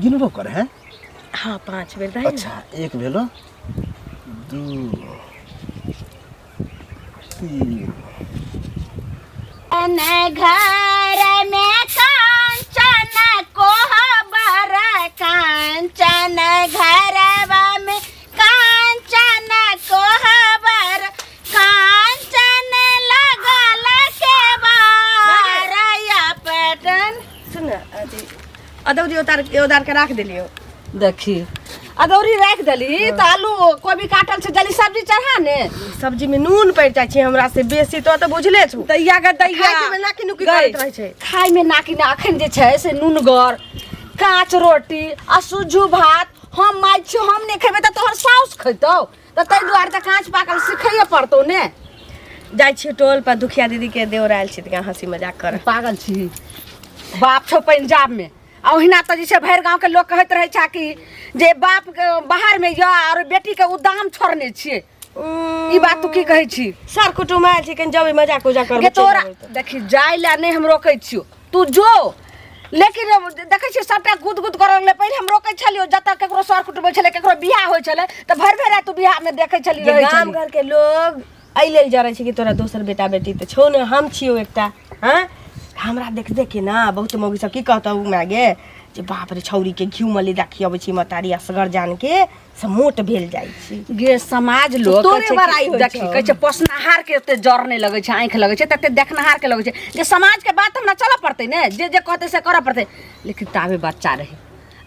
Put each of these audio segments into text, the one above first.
गिनबो कर हैं। हाँ 5 बेर भाई। अच्छा 1 भेलो 2 3 घर में कांचन कोहबर कांचन घरवा में कांचन कोहबर कांचन लगल के बारया पटन सुन अदौरी उतार के रख दिलियो। देखी अदौरी रख दली तो आलू कोबी काटल से जल्दी सब्जी चढ़ा ने। सब्जी में नून पड़ जाय छै हमरा से बेसी तो बुझले छु। दैया के दैया खाय में नाकी नुकी करत रहे छै। खाय में नाकी ना अखन जे छै से नूनगर कांच रोटी आ सुज्जू भात हम माय छी हम ने खेबे त तोहर साउस खैतौ त तै दुआर त कांच पाकल सिखैये पड़तौ ने। जाय छी टोल पर दुखिया दीदी के देवर आयल छी त हंसी मजाक कर। पागल छी बाप छौ पंजाब में ओहिना त जैसे भैर गांव के लोग कहत रहे छा कि जे बाप बाहर में या और बेटी के उदाम छोड़ने छिए। ई बात तू की कहै छी? सर कुटुम आयल छी कन जब मजाक उजाक कर। के तोरा देखी जाय ला नहीं हम रोकै छियो तू जो लेकिन देखै छी सबटा गुद गुद कर ले पहिले हम रोकै छलियो जत केकरो सर कुटुम छले केकरो बियाह होय छले त भर भर तू बियाह में देखै छली रहे गाम घर के लोग आई लेल जा रहे छी कि तोरा दोसर बेटा बेटी त छौ ने हम छियो एकटा। हां हमरा देख देख के ना बहुत मौगी सब की कहता उ मागे जे बाप रे छौरी के घिउ मली देखियबै छी मतारी असगर जान के से मोट भेल जाय छी। गे समाज लोग तोरे बड़ाई होय देखी कहै छै पोसनहार के ते जर नहीं लगे छै आंख लगे छै तते देखनहार के लगे छै जे समाज के बात हमरा चला पड़ते ने जे जे कहते से करा पड़ते। लेकिन ताबे बच्चा रही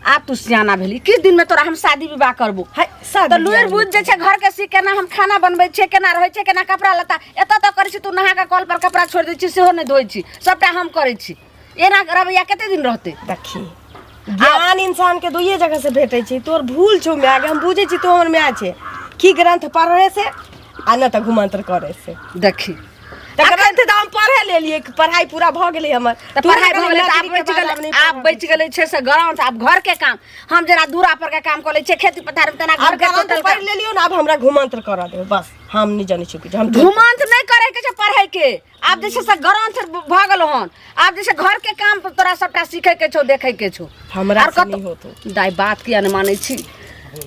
आप तू सियाना भेली किस दिन में तोरा हम शादी विवाह करबो त लुएर बुझ जे छै घर के सी केना हम खाना बनबै छै केना रहै छै केना कपड़ा लत्ता एत त करै छी तू नहा के कल पर कपड़ा छोड़ दै छी सेहो नहीं धोइ छी सबटा हम करै छी। एना रवैया कते दिन रहते? देखी ज्ञान इंसान के दुइये जगह से भेटै छै। तोर भूल छौ मैं आगे हम बुझे छी तोहर में छै की ग्रंथ पढ़े से आ न त घुमांतर करे से। देखी ग्रंथ त हम पढ़े लेलिए पढ़ाई पूरा भ गेलै हमर त पढ़ाई भ गेलै त आप बच गेलै छै से ग्राउंड आप घर के काम हम जरा दूरा पर के काम कर ले छै खेती पथार में तना घर के टोटल पढ़ लेलियो ना अब हमरा घुमांतर करा दे बस हम नहीं जाने छी हम घुमांतर नहीं करे के छै पढ़ाई के आप जैसे से ग्राउंड भ गेल हन आप जैसे घर के काम तोरा सबटा सीखे के छौ देखे के छौ हमरा से नहीं होतो। दाई बात किया न मानै छी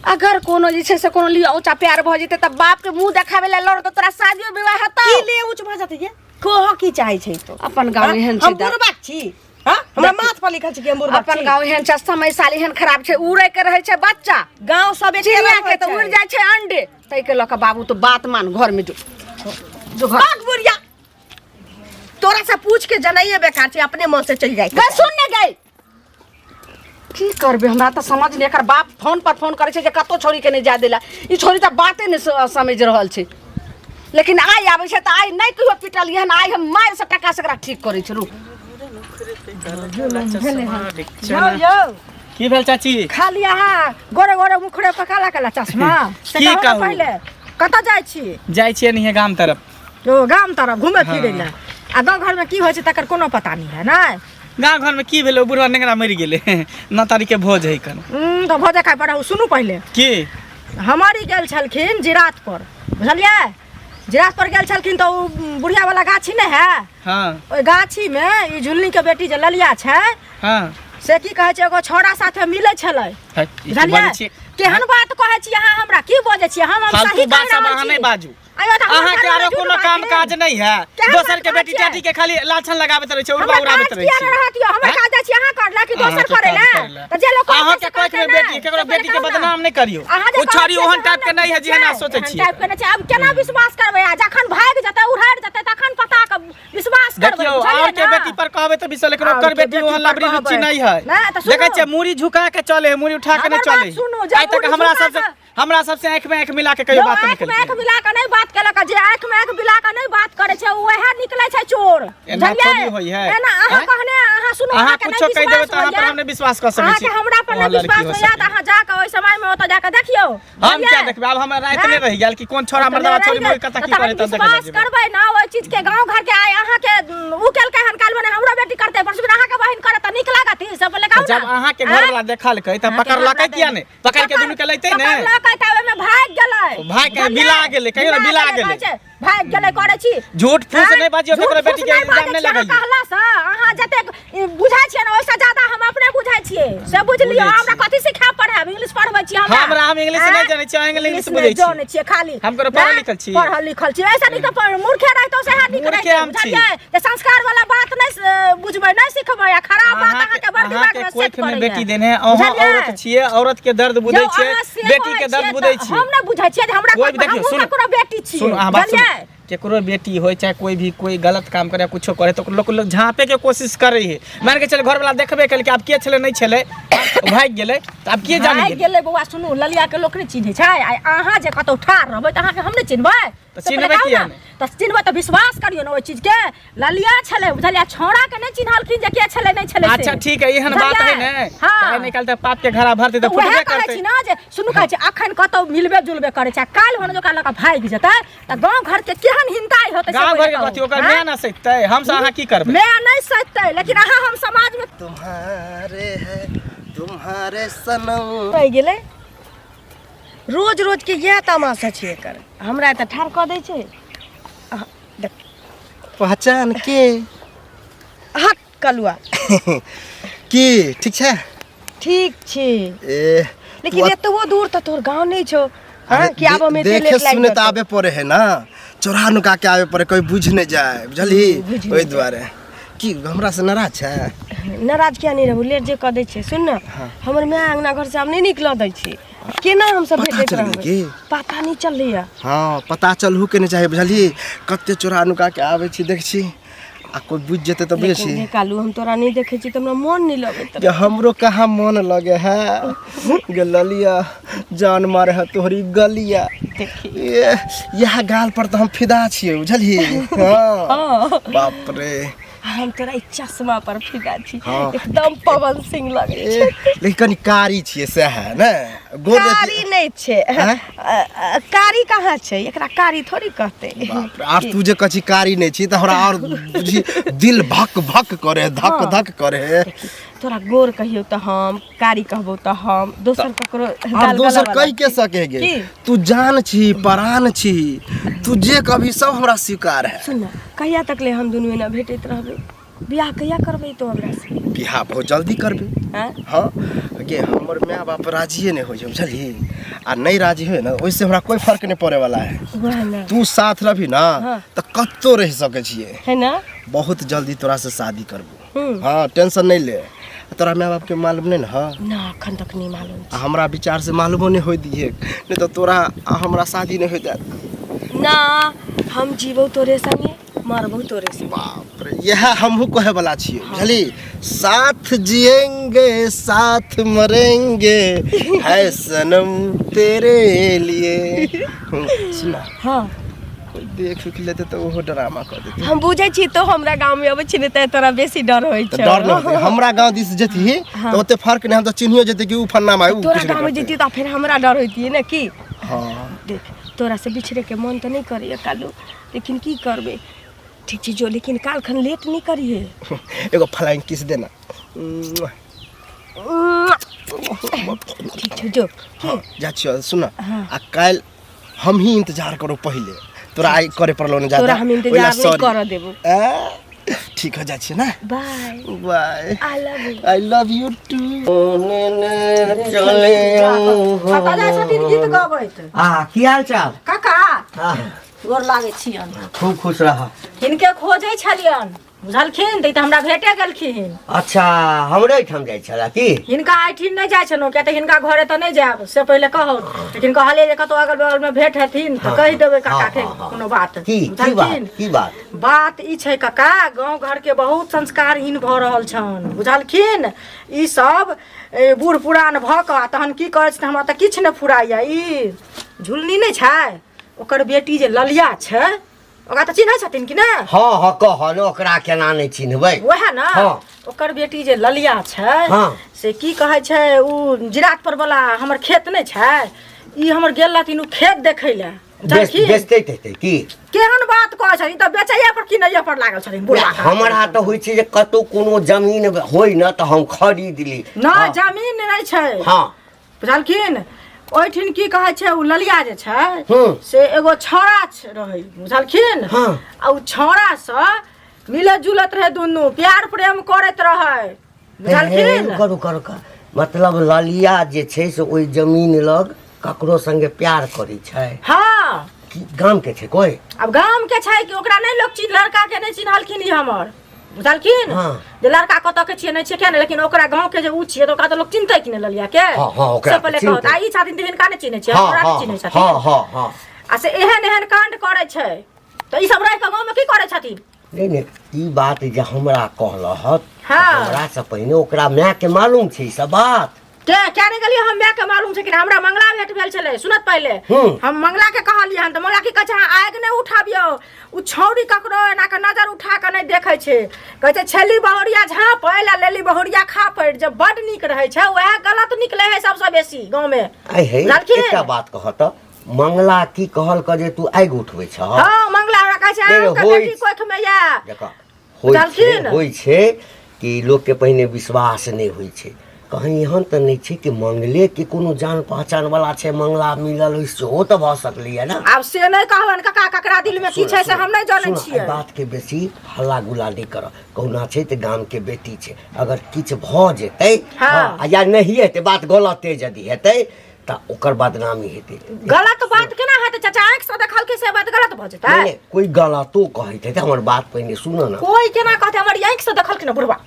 अगर कोनो जे छै से कोनो लिया ऊंचा प्यार भ जेते त बाप के मुंह देखावे ले लड़ त तोरा शादियो विवाह हता की ले ऊंच भ जाते ये कोह की चाहे छै तो अपन गांव एहन छै हम बुरबाक छी। हां हमरा माथ पर लिखल छै कि हम बुरबाक छी। अपन गांव एहन छै समय साल एहन खराब छै उड़े के रहे छै बच्चा गांव सब एक चिड़िया के त उड़ जाय छै अंडे तै के लक बाबू तो बात मान घर में जो बात बुरिया तोरा से पूछ के जनइए बेकार छै अपने मन से चल जाय गई सुनने गई की करबे हमरा त समझ ले एकर बाप फोन पर फोन करे छै जे कतो छोरी के नहीं जा देला ई छोरी त बाते नहीं समझ रहल छै। लेकिन आई आबै छै त आई नहीं कहियो पिटल यहन आई हम मार से टका सकरा ठीक करे छै। रुक यो की भेल चाची? खाली यहाँ गोरे गोरे मुखड़े पर काला काला चश्मा की कहू? पहले कत जाय छी? जाय छियै नहीं गाम तरफ। तो गाम तरफ घूमे फिरे ले आ गाँव घर में की होय छै तकर कोनो पता नहीं है ना। गाँव घर में की भेलो बुढ़वा नेंगरा मर गेले न तारी के भोज है कन तो भोजे खाय पड़ा सुनू पहले की हमारी गेल छलखिन जिरात पर बुझलिए जिरात पर गेल छलखिन तो बुढ़िया वाला गाछी नहीं है। हां ओई गाछी में ई झुलनी के बेटी जे ललिया छै हां से की कहै छै एगो छोरा साथे मिलै छलै बुझलिए केहन बात कहै छी अहाँ हमरा की बजै छी हम सही बात सब अहाँ नहीं बाजू अहाँ के आरो कोनो काम काज नहीं है दोसर के बेटी टाटी के खाली लाछन लगाबैत रहे छै उड़वा उड़ाबैत रहे छै हमरा काज छी अहाँ करला कि दोसर करे ला त जे लोग अहाँ के कोई में बेटी केकरो बेटी के बदनाम नहीं करियो ओ छोरी ओहन टाइप के नहीं है जे ना सोचै छी टाइप के नहीं छै अब केना विश्वास करबै जखन भाग जतै उड़ाड़ जतै तखन पता के विश्वास करबै। देखियो और के बेटी पर कहबे त विश्वास लेकिन ओकर बेटी ओहन लबरी रुचि नहीं है देखै छै मुड़ी झुका के चले मुड़ी उठा के नहीं चले आइ तक हमरा सबसे आंख में आंख मिला के कहियो बात नहीं करी आंख मिला के नहीं बात केलक जे आंख में आंख मिला के नहीं बात करे छै ओहे निकले छै चोर एना थोड़ी होई है एना अहाँ कहने अहाँ सुनो अहाँ कुछो कह देबै त अहाँ पर हमने विश्वास कर सकै छी अहाँ हमरा पर नहीं विश्वास होया त अहाँ जाके ओइ समय में ओत जाके देखियो हम क्या देखबे अब हमरा रात में रह गेल कि कोन छोरा मर्दवा छोरी मोई कता की करे त देख विश्वास करबै ना ओइ चीज के गांव घर के आय अहाँ के उ केल के हन काल में हमरा बेटी करते परसुन अहाँ के बहिन करे त नीक लागत ई सब ले कहू जब अहाँ के घर वाला देखल कई त पकड़ लकै किया ने पकड़ के दुनु के लैते ने पकड़ लकै त ओइ में भाग गेलै भाग के बिला गेलै कहियो बिला गेलै भाग गेले करे छी झूठ फूस नहीं बाजियो केकरो बेटी के इल्जाम नहीं लगाइयो कहला से अहाँ जते बुझाय छियै ना ओइसे ज्यादा हम अपने बुझाय छियै से बुझ लियो हमरा कथि सिखा पढ़ाब इंग्लिश पढ़बै छी हमरा हम इंग्लिश नहीं जानै छी इंग्लिश बुझै छी जानै छियै खाली हम करो पढ़ल लिखल छी ऐसा नहीं तो मूर्खे रहतो से हाथ निकल जाय जे संस्कार वाला बात नहीं बुझबै नहीं सिखबै खराब बात अहाँ के बड़ दिमाग में सेट कोई में बेटी देने अहाँ औरत छियै औरत के दर्द बुझै छियै बेटी के दर्द बुझै छियै हम नहीं बुझै छियै हमरा कोनो बेटी छी सुन अहाँ बात सुन केकरो बेटी होय चाहे कोई भी कोई गलत काम करे कुछो करे तो लोग झांपे के कोशिश करे है मान के चल घर वाला देखबे कल कि अब के छले नहीं छले भाग गेले त अब के जाने गेले बौआ सुनू ललिया के लोक नहीं चिन्है छै आ अहाँ जे कतौ ठार रहबै त अहाँ के हम नहीं चिन्हबै त चिन्हबै किया त चिन्हबै त विश्वास करियो न ओइ चीज के ललिया छले बुझलिया छोड़ा के नहीं चिन्हलखिन जे के छले नहीं छले अच्छा ठीक है एहन बात है ने काहे निकाल त पाप के घड़ा भरते त फुटबे करते छी ना जे सुनू कहै छै अखन कतौ मिलबे जुलबे करे छै काल होने जो काल का भाग जेतै त गांव घर के केहन हिनकाई होतै गांव घर के कथि ओकर मैं ना सकतै हम से अहाँ की करबै मैं नहीं सकतै लेकिन अहाँ हम समाज में तुम्हारे है तुम्हारे सनम रह गेलै रोज रोज के यह तमाशा छै एकर हमरा त ठार क दै छै देख पहचान के हट कलुआ की ठीक छै ठीक छै ए लेकिन एतबो दूर त तोर गांव नहीं छौ हां कि आबो में देखे सुने त आबे पड़े है ना चोरा नुका के आबे पड़े कोई बुझ नहीं जाए बुझली ओइ द्वारे की हमरा से नाराज छै नाराज किया नहीं रहू लेट जे क दै छै सुन न हमर माय अंगना घर से हम नहीं निकल दै छी केना हम सब भेटैत रहबै पता नहीं चललिया हां पता चलहु के नहीं चाहे बुझली कते चोरा नुका के आबै छी देख छी आ कोई बुझ जेते त बेसी कालू हम तोरा नहीं देखे छी त हमरा मन नहीं लगैत ये हमरो कहाँ मन लगे है गलिया जान मारे है तोहरी गलिया यह गाल पर तो हम फिदा छियै बुझली हां बाप रे हम तोरा चश्मा पर फिदा छी एकदम पवन सिंह लगे छै लेकिन कनी कारी छियै से है ने कारी नहीं छै कारी कहाँ छै एकरा कारी थोड़ी कहते बाप रे आज तू जे कछि कारी नहीं छी त हमरा और बुझी दिल भक भक करे धक धक करे तोरा गोर कहियो त हम कारी कहबो त हम दोसर ककरो और दोसर कह के सके गे तू जान छी परान छी तू जे कभी सब हमरा स्वीकार है सुन कहिया तक ले हम दुनू ना भेटैत रहबै बियाह कहिया करबै तो हमरा से बियाह बहुत जल्दी करबै हां गे हमर माय बाप राजी नहीं होय छै बुझली आ नहीं राजी होय ना ओइसे हमरा कोई फर्क नहीं पड़े वाला है तू साथ रहबी ना त कत्तो रह सके छिए है ना बहुत जल्दी तोरा से शादी करबो हां टेंशन नहीं ले तोरा माय बाप के मालूम नहीं ना अखन तक नहीं मालूम हमरा विचार से मालूम नहीं होय दिए नहीं तो तोरा हमरा शादी नहीं होय जात ना हम जीवो तोरे संगे मरबो तोरे संगे बाप रे यह हमहु कहे वाला छियै बुझली साथ जिएंगे साथ मरेंगे है सनम तेरे लिए सुना हां देख लेते तो वो ड्रामा कर देते हम बुझै छी तो हमरा गांव में अबै छी त तोरा बेसी डर होय छै डर नहीं हमरा गांव दिस जेती तो ओते फर्क नहीं हम तो चिन्हियो जेते कि उ फन्ना माय उ तोरा गांव में जेती त फिर हमरा डर होइती है ना की हां देख तोरा से बिछड़े के मन त नहीं करिए कालू लेकिन की करबे ठीक छी जो लेकिन काल खन लेट नहीं करिए एगो फ्लाइंग किस देना ठीक छ जो जा छियो सुन आ काल हम ही इंतजार करो पहले तोरा आई करे पड़लो न ज्यादा तोरा हम इंतजार नहीं कर देबो ठीक हो जा छी ना bye bye I love you too चले काका जा छथिन गीत गाबैत हां की हाल चाल काका हां गोर लागे छियन खूब खुश रह हिनके खोजै छलियन बुझलखिन त हमरा भेटे गेलखिन अच्छा हमरे ठाम जाय छला की हिनका आइठिन नहीं जाय छनो के त हिनका घरे त नहीं जाब से पहले कहौ लेकिन कहले जे कतो अगल बगल में भेट हथिन त कहि देबै काका के कोनो बात की बात ई छै काका गांव घर के बहुत संस्कारहीन भ रहल छन बुझलखिन ई सब बूढ़ पुरान भ क तहन की कहै छै हमरा त किछ न फुराइया ई झुलनी नहीं छै ओकर बेटी जे ललिया छै ओकरा त चिन्है छथिन कि ना हां हां कहन ओकरा केना नहीं चिन्हबै ओहे ना ओकर बेटी जे ललिया छै से की कहै छै उ जिरात पर वाला हमर खेत नहीं छै ई हमर गेल लथिन उ खेत देखै ले बेचते की केहन बात कहै छथिन त बेचैया पर कि नैया पर लागल छथिन बुढ़वा हमरा त होय छै जे कतो कोनो जमीन होय न त हम खरीद ली ना जमीन नहीं छै हां बुझलखिन ओहिठिन की कहै छै उ ललिया जे छै हम्म। से एगो छौड़ा रहै बुझलखिन हाँ। आ उ छौड़ा से मिलत जुलत रहे दुनू प्यार प्रेम करैत रहे बुझलखिन करू करू कर मतलब ललिया जे छै से ओहि जमीन लग ककरो संगे प्यार करै छै। हाँ कि गाम के छै कोई? अब गाम के छै कि ओकरा नहीं लोग चिन्ह लड़का के नहीं चिन्हलखिन ई हमर बुझलखिन हाँ। जे लड़का कतऽ के छियै नहीं छियै क्या नहीं लेकिन ओकरा गांव के जे उ छियै तो ओकरा तो लोग चिन्हतै कि नहीं ललिया के। हाँ, हाँ, ओकरा से पहिले तो चिन्हतै। कहत आ ई छथिन तऽ हिनका नहीं चिन्है छियै हाँ हमरा हाँ नहीं चिन्है छथिन। हाँ हाँ हाँ। आ से एहन एहन कांड करै छै तो ई सब रह के गांव में की करै छथिन? नहीं नहीं ई बात जे हमरा कहलहत हाँ। हमरा से पहिने ओकरा माय के मालूम छै ई सब बात। क्या नहीं गलिए हम मैं के मालूम छै कि हमरा मंगला भेट भेल छले सुनत पहले हम मंगला के कहलिए हन त मंगला की कहै छै आग नहीं उठाबियो उ छौरी ककरो एना के नजर उठा के नहीं देखै छै कहै छै छेली बहुरिया झाँप आ लेली बहुरिया खा पड़ जब बड नीक रहै छै वह गलत निकले है सबसे बेसी गांव में। आई हे एकटा बात कहत मंगला की कहल क जे तू आगि उठबै छ? हां मंगला हमरा कहै छै नहीं, आग के बेटी कोख में या देखा होइ छै कि लोग के पहिने विश्वास नहीं होइ छै कहीं एहन तऽ नहीं छै कि मंगले के कोनो जान पहचान वाला छै मंगला मिलल होइ सेहो तऽ भऽ सकलै है ना। अब से नहीं कहलन कका ककरा दिल में की छै से हम नहीं जानै छियै। बात के बेसी हल्ला गुल्ला नहीं कर कहुना छै तऽ गाम के बेटी छै अगर किछ भऽ जेतै हाँ। या नहीं हेतै बात गलते यदि हेतै तऽ ओकर बदनामी हेतै। गलत बात केना हेतै चाचा आंख से देखल के से बात गलत भऽ जेतै? नहीं कोई गलतो कहैत हेतै हमर बात पहिने सुन ना। कोई केना कहते हमर आंख से देखल के ना बुढ़वा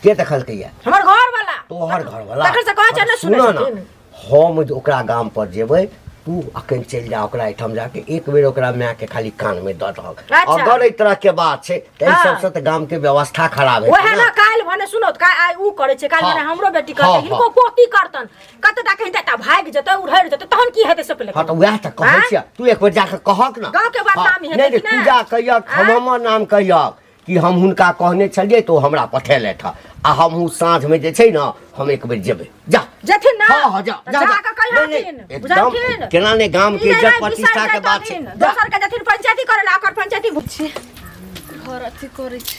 के देखलकै या? हमर घर वाला तोहर घर वाला तखन से कहै छै ना सुनै छथिन। हम जे ओकरा गाम पर जेबै तू अखन चलि जा ओकरा एहिठाम जाके एक बेर ओकरा माय के खाली कान में दऽ दहक अच्छा। अगर एहि तरह के बात छै तऽ एहि सबसे तऽ गाम के व्यवस्था खराब है ओहे ना काल भने सुनो त आइ उ करे छै काल भने हमरो बेटी करतै हिनको पोती करतन कतटा कहिता ता भाग जेतै उड़ैर जेतै तहन की हेतै से पहिले हाँ तऽ वएह तऽ कहै छियै तू एक बेर जाके कहक ना गाँव के बदनामी हेतै नहीं कि तू ना? जा कहियक हम हमर नाम कहियक कि हम हुनका कहने छलियै तो हमरा पठेलथि आ हमहूँ साँझ में जे छै ना हम एक बेर जेबै जा जेथिन ना हाँ हाँ जा जा जा जा। के कहथिन एकदम बुझलखिन केना ने गाम के इज्जत प्रतिष्ठा के बात छै जा। दोसर के जेथिन पंचायती करे ला ओकर पंचायती बुझी घर अथी करै छै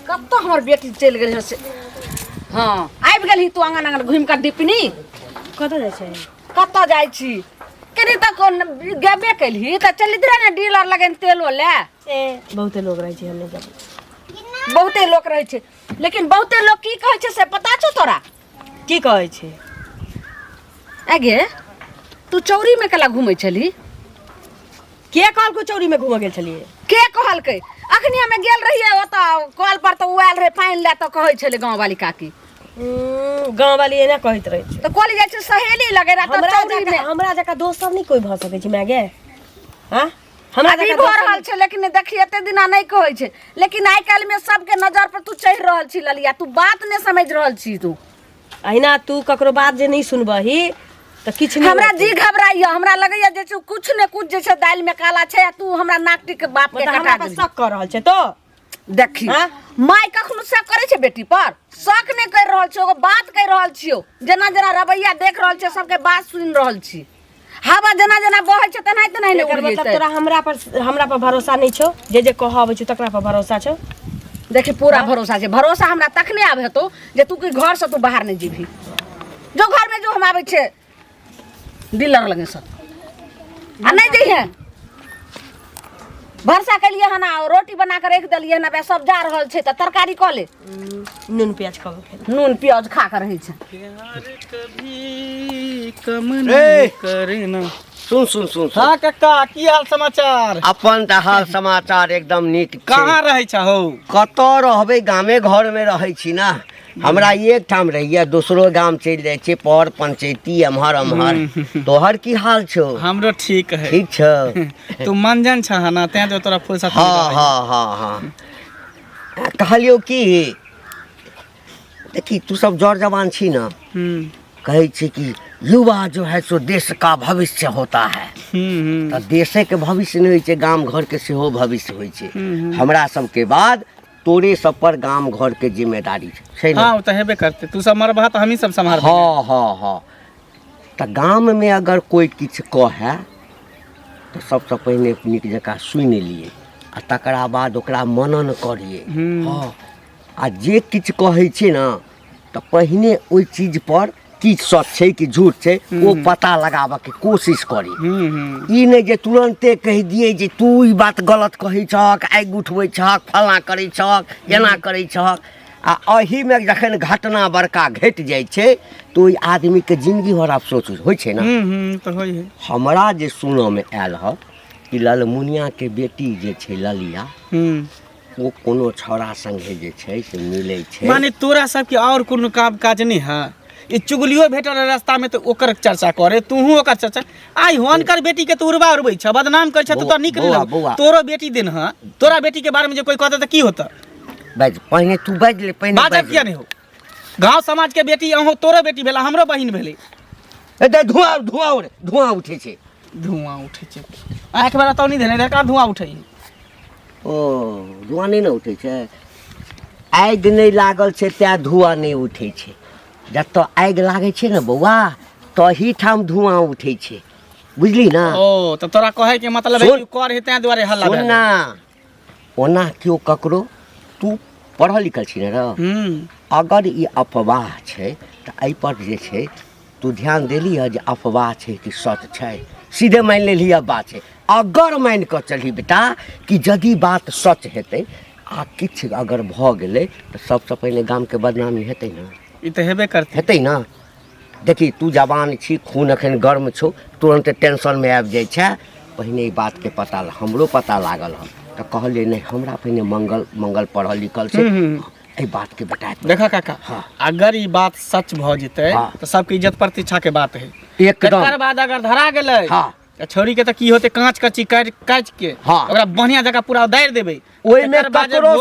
कतऽ हमर बेटी चलि गेल से। हाँ आबि गेलही तू आंगन आंगन घुमि कऽ डिपनी कतऽ जाइ छै? कतऽ जाइ छी कनी तक गेबे कैलही तऽ चली रहे ने डीलर लगन तेलो ले। बहुते लोग रहै छै हम नहीं जाबै। बहुते लोग रहै छै लेकिन बहुते लोग की कहै छै से पता छौ तोरा? की कहै छै? आगे तू चौरी में कला घूमै छली? के कहलको चौरी में घूम गेल छलिए? के कहलकै? अखनी हमे गेल रहिए ओतऽ कॉल पर तऽ उएल रहे पानि ले तऽ कहै छलै गाँव वाली काकी गाँव वाली एना कहैत रहै छै तऽ कहली जाइ छै सहेली लगे रहा तऽ चौरी में हमरा जका दोस्त सब नहीं कोई भ सकै छै माय गे। हां हमरा अभी जका भऽ रहल छै लेकिन देखी एते दिना नहीं कहै छै लेकिन आइ काल्हि में सबके नजर पर तू चढ़ि रहल छी ललिया तू बात नहीं समझ रहल छी तू। अहिना तू ककरो बात जे नहीं सुनबही त किछ नहीं हमरा जी घबराइया हमरा लगैया जे कुछ ने कुछ जे छै दाल में काला छै आ तू हमरा नाकटी के बाप के हमरा कटा पर दे शक कर रहल छै तो देखी माय कखनो शक करे छै बेटी पर? शक नहीं कर रहल छियो बात कह रहल छियो जेना जेना रवैया देख रहल छियो सबके बात सुन रहल छी हवा जेना जेना बहै छै तेना तेना नहीं उड़ मतलब जेतै। तोरा हमरा पर भरोसा नहीं छौ जे कहबै छु तकरा पर भरोसा छौ? देखी पूरा भरोसा छै भरोसा हमरा तखने आब हेतौ जे तू के घर से तू बाहर नहीं जीभी जो घर में जो हम आबै छै डीलर लगे सब आ नहीं जइहे भरसा केलिए हना रोटी बना के रख देलिए ना सब जा रहल छै त तरकारी क ले नून प्याज खाओ नून प्याज खा के रही छै। प्यार कभी कम नहीं करे ना। सुन सुन सुन सुन। हाँ काका की हाल समाचार? अपन तऽ हाल समाचार एकदम नीक छै। कहाँ रहै छहो? कतऽ रहबै गामे घर में रहै छी ना हमरा एक ठाम रहिए दूसरो गाम चलि जाइ छै पर पंचायती एम्हर एम्हर। तोहर की हाल छौ? हमरो ठीक है। ठीक छौ? तू मंजन छह ना तें जो तोरा फुर्सत हाँ हाँ हाँ हाँ कहलियो की देखी तू सब जौर जवान छी ना कहै छै कि युवा जो है सो देश का भविष्य होता है तो देशे के भविष्य नहीं होइ छै गाम घर के सेहो भविष्य होइ छै। हमरा सबके बाद तोरे सब पर गाम घर के जिम्मेदारी छै ना? हाँ वो तो हेबे करते तू सब मरबा तो हम ही सब संभाल। हाँ हाँ हाँ तो गाम में अगर कोई किछ कहे तो सबसे पहले नीक जकाँ सुनि लिए आ तकरा बाद ओकरा मनन करिए। हाँ आ जे किछ कहै छै ना तो पहिने ओई चीज पर की सच छै कि झूठ छै ओ पता लगाबऽ के कोशिश करी। ई नहीं जे तुरंते कह दिए जे तू ई बात गलत कहै छहक, आगि उठबै छहक, फलां करै छहक, एना करै छहक। आ एही में जखन घटना बड़का घटि जाइ छै तो ओइ आदमी के जिंदगी भर अफसोस होइ छै ना। तो होई है। हमरा जे सुनऽ में आयल ह कि ललमुनिया के बेटी जे छै ललिया वो कोनो छौड़ा संगे जे छै से मिलै छै। माने तोरा सबके और कोनो काम काज नहीं है? ई चुगलियो भेटल रास्ता में तो ओकर चर्चा करे, तूहू ओकर चर्चा। आई हुनकर बेटी के तो उड़बा उड़बै छ, बदनाम कर छ, तो निक नहीं लग। तोरो बेटी दिन है, तोरा बेटी के बारे में जे कोई कहता त की होता? बाज पहले तू बाज ले, पहले बात किया नहीं हो? गांव समाज के बेटी अहो तोरो बेटी भेला, हमरो बहिन भेलै। ए धुआं उठे छै। धुआं उठे छै। आंख में तो नहीं देने रे का धुआं उठै। ओ धुआं नहीं न उठे छै। आगि नहीं लागल छै त्या धुआं नहीं उठे छै। जत आगि लागे छै न बौआ तही ठाम धुआं उठे छै, बुझली ना? ओ तो तोरा कहे के मतलब है कि कर है तै दुआरे हल्ला भेल। ना ओना क्यों ककरो तू पढ़ल लिखल छी न र, अगर ई अफवाह छै त एहि पर जे छै तू ध्यान देली है जे अफवाह छै कि सच छै। सीधे मान लेली बात छै। अगर मान कऽ चली बेटा कि यदि बात सच हेतै आ किछु अगर भऽ गेलै तऽ सबसँ पहिले गामके बदनामी हेतै ने। ई तऽ हेबे करतै। हेतै ना। देखी तू जवान छी, खून एखन गर्म छौ, तुरंत टेंशनमे आबि जाइ छै। पहिने ई बातके पता हमरो पता लागल हँ तऽ कहलिए नहीं हमरा पहिने मंगल पढ़ल लिखल छै, एहि बातके बता। देखा काका, अगर ई बात सच भऽ जेतै तऽ सबके इज्जत प्रतिष्ठा के बात है एकदम। एकर बाद अगर धरा गेलै छोरी के त की होते, कांच कच्ची काट के ओकरा बढ़िया जगह पूरा उदार देबे। ओइ में ककरो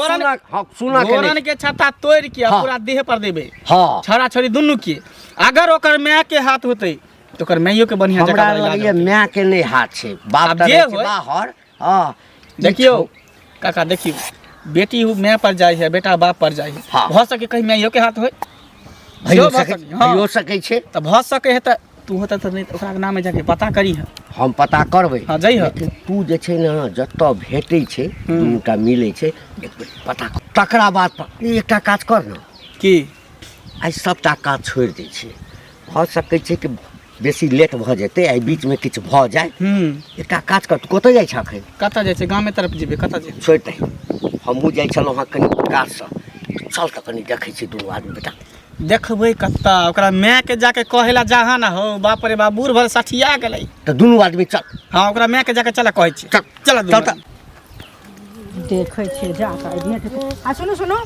सुना के छत्ता तोड़ के पूरा देह पर देबे। छोरा छोरी दुनू के। अगर ओकर माय के हाथ होते तो ओकर माइयो के बढ़िया जगह इलाज। ये माय के नहीं हाथ छै, बाप जे रहै छै बाहर। हां देखियो काका, देखियो बेटी माय पर जाय है, बेटा बाप पर जाय है। भ सके कहीं माइयो के हाथ होय, हो सकै छै। त भ सके है त तू होता तो नहीं ओकरा नाम में जाके पता करी है। हम पता करबै। हां जाइ है। लेकिन तू जे छै न जत भेटै छै दुनूटा मिलै छै एक बेर पता कर। तकरा बाद एकटा काज कर न की आइ सबटा काज छोड़ि दै छै। भ सकै छै कि बेसी लेट भऽ जेतै, आइ बीच में किछु भऽ जाय। एकटा काज कर, तू कतऽ जाइ छ अखन? कतऽ जाइ छै? गाँव तरफ जेबै। कतऽ जेबै? छोड़ि दे, हमहूँ जाइ छलहुँ हँ कनि काजसँ। चल तऽ कनि देखै छी दुनू आदमी बेटा। देखबै कत्ता? ओकरा माय के जाके कहेला जहाँ ना हो, बाप रे बाप बूढ़ भर सठिया गेलै। तऽ दुनू आदमी चल। हाँ ओकरा माय के जाके चला कहै छी। चल चल चल। देखै छियै जाके भेट। आ सुनू सुनू,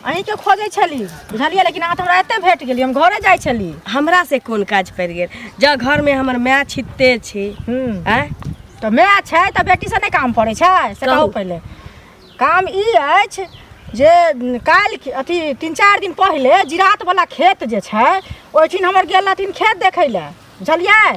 अहीं के खोजै छली बुझलियै, लेकिन अहाँ तऽ हमरा एते भेट गेली, हम घरे जाइ छली। हमरा से कोन काज पड़ि गेल? जब घर में हमर माय छिते छी। तऽ माय छै तऽ बेटी से नहीं काम पड़ै छै से कहू पहिले। काम ई अछि जे काल्हि अथी 3-4 दिन पहिले जिरात वाला खेत जे छै ओहिठिन हमर गेल रहथिन खेत देखै लए, बुझलियै?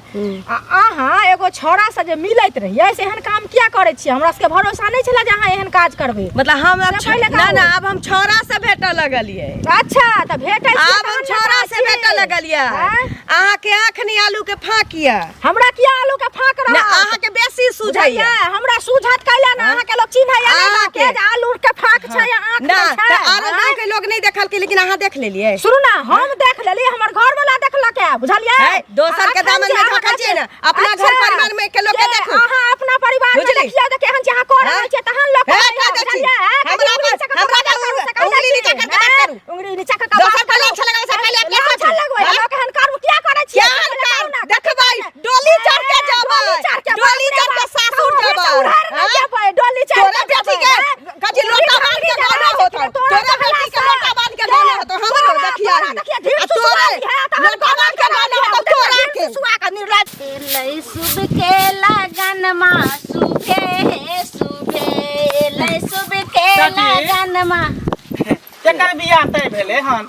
आ अहाँ एगो छौड़ा से जे मिलैत रहियै से एहन काम किया करै छियै? हमरा सबके भरोसा नहीं छला जे अहाँ एहन काज करबै। मतलब हम ना अब हम छौड़ा से भेटऽ लगलियै। अच्छा तऽ भेटै छी, अब हम छौड़ा से भेटऽ लगलियै। अहाँ के आँखनी आलू के फाँक या, हमरा किया आलू के फाँक रहा? ना अहाँ के बेसी सुझाइया। हमरा सुझात कैला ना, अहाँ के लोग चिन्हैया ना के आलू के फाँक छै या आँख ना छै। त आरो गांव के लोग नहीं देखल के, लेकिन अहाँ देख लेलियै। सुनू ना, हम देख लेली, हमर घर वाला देखलक है, बुझलियै? दोसर के दामन में झोंका छियै ना, अपना घर परिवार में के लोग के देखू। अहाँ अपना परिवार में देखियो त केहन जहाँ कर रहल छै तहन लोग उंगली नीचा कर बात करू। उंगली नीचा कर दोसर के लोग छलगा से पहले अपने अच्छा लगबै लोग केहन करू क्या करे छियै? देखबै डोली चढ़ के जाबै, डोली चढ़ के सासुर जाबै। डोली चढ़ तोरा बेटी के कथि लोटा बांध के गाना होतो, तोरा बेटी के लोटा बांध के गाना होतो, हमरो देखिया तोरे लोटा बांध के गाना होतो तोरा के सुआ का निर्लज। लई सुबह के लगन मा सुबह लई सुबह के लगन मा। केकर बियाह तय भेले हन?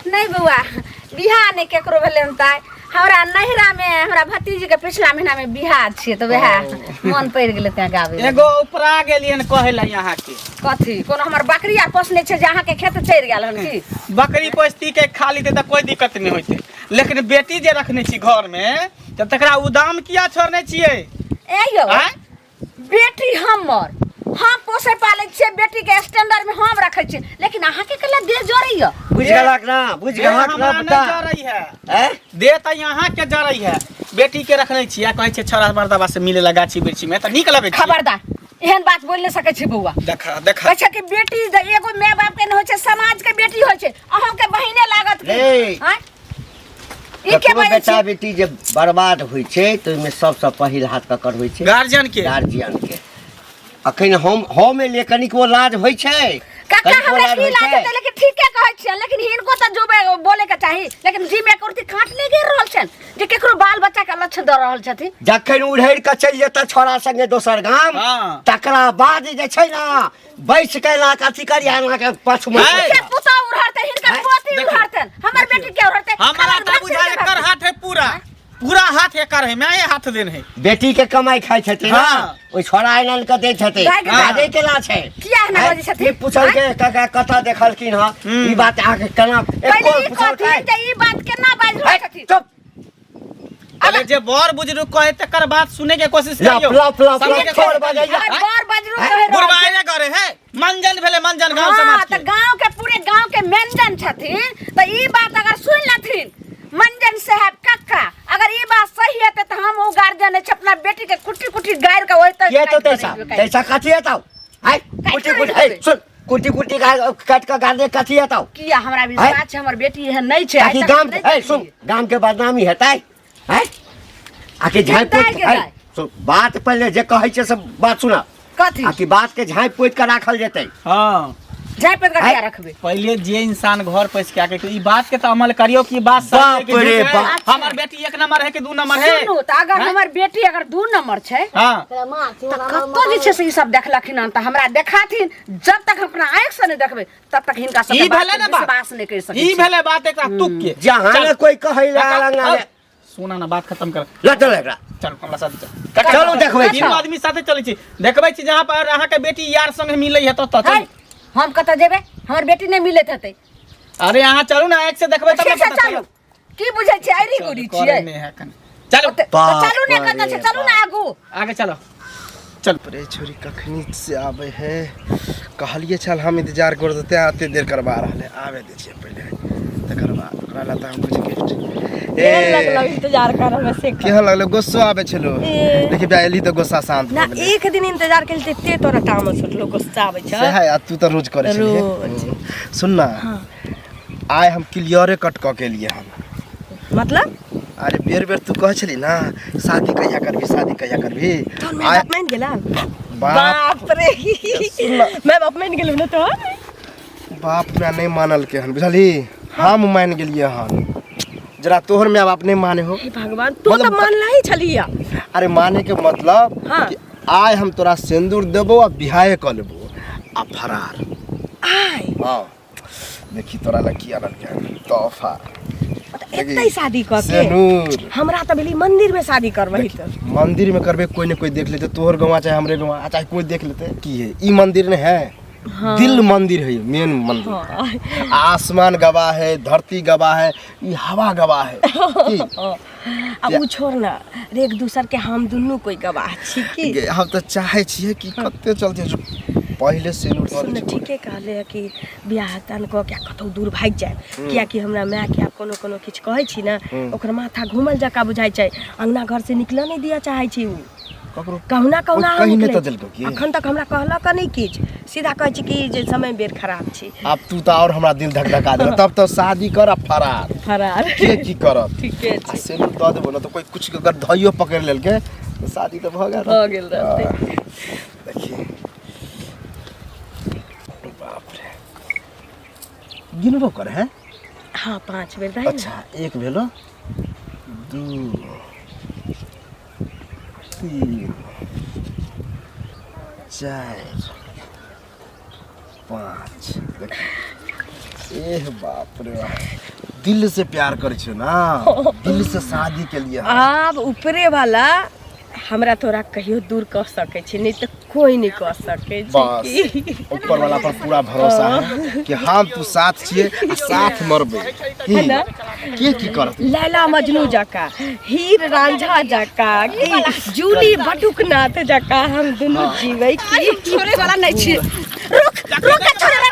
नहीं बउआ, बियाह नहीं केकरो भेले हन। ताई हमरा नहिरा में हमरा भतीजी के पिछला महीना में बियाह छिए तो वह मन पड़ गेले त गावे। एगो उपरा गेलियन कहेला यहाँ के कथी कोनो हमर बकरी आर पोसने छै जे अहाँ के खेत चढ़ गेल हन की? बकरी पोसती के खा लीते त कोई दिक्कत नहीं होते, लेकिन बेटी जे रखने छी घर में त तकरा उदाम किया छोड़ने छिए? ए यो बेटी हमर हम पोसे पाले छे बेटी के स्टैंडर्ड में हम रखे छे, लेकिन अहाँ के कला दे जोरई है। बुझ गेलक ना, बुझ गेलक ना हमरा नहीं बेटा। जा रही है हैं? दे त यहाँ के जा रही है। बेटी के रखने छिया कहै छे छड़ा मर्दावा से मिले लगा छी बिरछी में त निक लगे छी। खबरदार एहन बात बोल नहीं सके छे बउआ। देखा देखा अच्छा कि बेटी एगो माय बाप के न होय छे, समाज के बेटी होय छे। अहाँ के बहिने लागत की ए। हैं? ई के ककरो बाजे बेटा छे? बेटी जे बर्बाद होइ छै तो ओहिमे सबसँ पहिल हाथ ककर होइ छै? गार्जियन के। गार्जियन के। अखन हम लिए कनिको लाज होइ छै, काका कनिको हमरा लाज की होइ लागे छै। त लेकिन ठीके कहै छियै, लेकिन हिनको त जुबे बोले के चाही। लेकिन जी में कुर्ती काट ले गेल रहल छन जे केकरो बाल बच्चा के लक्षण द रहल छथिन। जखन उड़ैर के चलि जेता छोरा संगे दोसर गाम, हाँ। तकरा बाद जे छै ना बैस के ना कथी करिया ना के पछुमे है। के पुता उड़हरते हिनका हैं? पोती देखो। उड़हरतन, हमर बेटी के उड़हरते। हमारा त बुझा एकर हाथ है पूरा पूरा हाथ एकर है, मैं ये हाथ देन है। बेटी के कमाई खाइ छथिन ना, हाँ। ओइ छोरा आनल के दै छथिन। गाय के बाजे के ला छै। किया एहना हैं? बजै छथिन? ई पूछल के काका कथा देखलखिन ह, ई बात आके केना पहले एको ई पूछल कथी छै? जे ई बात केना बाज रहल छथिन? चुप। पहले जे बड़ बुजुर्ग कहे तकर बात सुने के कोशिश लप करियो। लप लप समझे लप के छोड़ कोशिश बजैया। करियो। अगर बार बजरू हैं? कहे रहल बुरबाई ने करे है मंजन भेले मंजन गांव हाँ, समाज त के। गांव के पूरे गांव के मेंजन छथिन, त ई बात अगर सुन लथिन मंजन साहब कक्का, अगर ई बात सही है त हम ओ गार्जियन है अपना बेटी के कुटी कुटी गायर के होय त ये तो तैसा कथी हेतौ? है कुटी कुटी है सुन, कुटी कुटी काट के गाड़ दे कथी हेतौ? किया हमरा विश्वास छै हमर बेटी एहन नहीं छै। ताकि गाम है सुन, गाम के बदनामी हेतै है? आके झाँप हेतै कि है नहि? सुन, बात पहले जे कहै छै सब बात सुना। कथी आकि बात के झाँप पोइत के राखल जेतै। हाँ जाय पे कटिया रखबे। पहले जे इंसान घर पैस के आके ई बात के तो अमल करियो कि बात सही है कि बाप रे झूठ है। बाप। हमर बेटी 1 नंबर है कि 2 नंबर है? सुनू त अगर हमर बेटी अगर 2 नंबर छै हाँ त कतो जे छै से ई सब देखलखिन हन त हमरा देखाथिन। जब तक अपना आंख से नहीं देखबे तब तक हिनका सब ई भेले ना बात। विश्वास नहीं कर सकै ई भेले बात एकरा तुक के। जहाँ चल, कोई कहै लगा सुना ना बात खत्म कर। लटल एकरा। चल हमरा साथ चल। चलो देखबै छी। तीनों आदमी साथे चलै छी, देखबै छी जहाँ पर अहाँ के बेटी यार संग मिलै है तो चल। हम कत जेबे? हमर बेटी नहीं मिलत हते। अरे यहाँ चलू ना, एक से देखबै तब से ना पता चलू की बुझै छै आइरी गुड़ी छियै। चलो चलू ने कत छै, चलू ना आगू। आगे चलो चल। अरे छोरी कखनी से आवे है, कहलिए चल हम इंतजार कर देते हैं, आते देर करवा रहले आवे दे छिए पहले तकर बाद ओकरा ला हम कुछ गिफ्ट केहन लगलो इंतजार करब से? केहन लगलो? गुस्सा आवे छलो, देखि बैली तो गुस्सा शांत ना हो गेलै। एक दिन इंतजार केल ते तोरा टाइम सोचलो गुस्सा आबै छ। से है आ तू तो रोज करे छलिए। रोज। सुन ना, आय हम क्लियरे कट क के लिए हम। मतलब अरे बेर बेर तू कह छली ना शादी कहिया करबी, शादी कहिया करबी। तो मैं आय बाप मान गेला। बाप बाप रे मैं बाप मान गेलू ना तो। बाप मैं नहीं मानल के हन बुझली, हम मान गेलिए हन। जरा तोहर में बाप नहीं माने हो। हे भगवान तू तो मानला ही छलिया। अरे माने के मतलब हाँ। कि आय हम तोरा सिंदूर देबो आ बिहाए क लेबो आ फरार। आय हाँ देखी तोरा लकी आनल के तोहफा एतै शादी क के सिंदूर। हमरा त भेली मंदिर में शादी करबही त। मंदिर में करबे, कोई न कोई देख लेते, तोहर गवा चाहे हमरे गवा चाहे कोई देख लेते। की है ई मंदिर ने है? हाँ। दिल मंदिर है, मेन मंदिर। हाँ। आसमान गवाह है, धरती गवाह है, ई हवा गवाह है की? अब उ छोड़ ना, एक दूसर के हम दुनू कोई गवाह छी की। गे, हम तो चाहे छिए कि कते चलते जो पहले से नूर सुन ठीके कहले है कि बियाह तन को क्या कतौ दूर भाग जाए, किया कि हमरा माय के आप कोनो कोनो किछ कहै छी ना, ओकर माथा घूमल जका बुझाइ छै, अंगना घर से निकल नहीं दिया चाहे छी उ। ककरो कहना कहना कहीं नहीं तो दिलको की? अखन तक हमरा कहला का नहीं किछ, सीधा कहै छी कि जे समय बेर खराब छी। अब तू तो और हमरा दिल धक धका दे, तब तो शादी कर आ फरार। फरार के की करत? ठीके आ छै। से नूर दऽ देबो ना तो कोई कुछ अगर धइयो पकड़ लेल के तो शादी तो भ गेल रहतै। देखिए बाप रे, गिनबो कर है। हाँ 5 बेर रहे। अच्छा एक भेलो, 2 3 4 5 देखिए। एह बाप रे बाप, दिल से प्यार करे छो ना, दिल से शादी के लिए। अब ऊपरे वाला हमरा तोरा कहियो दूर कह सकै छी नहीं तो कोई नहीं कह सकै बस छी ऊपर वाला पर पूरा भरोसा है कि हम तू साथ छिए आ साथ मरबे है ना के की करत लैला मजनू जका हीर रांझा जका कि जूली बटुकनाथ जका हम दोनों जीवै की छोड़े वाला नहीं छी रुक रुक के छोड़े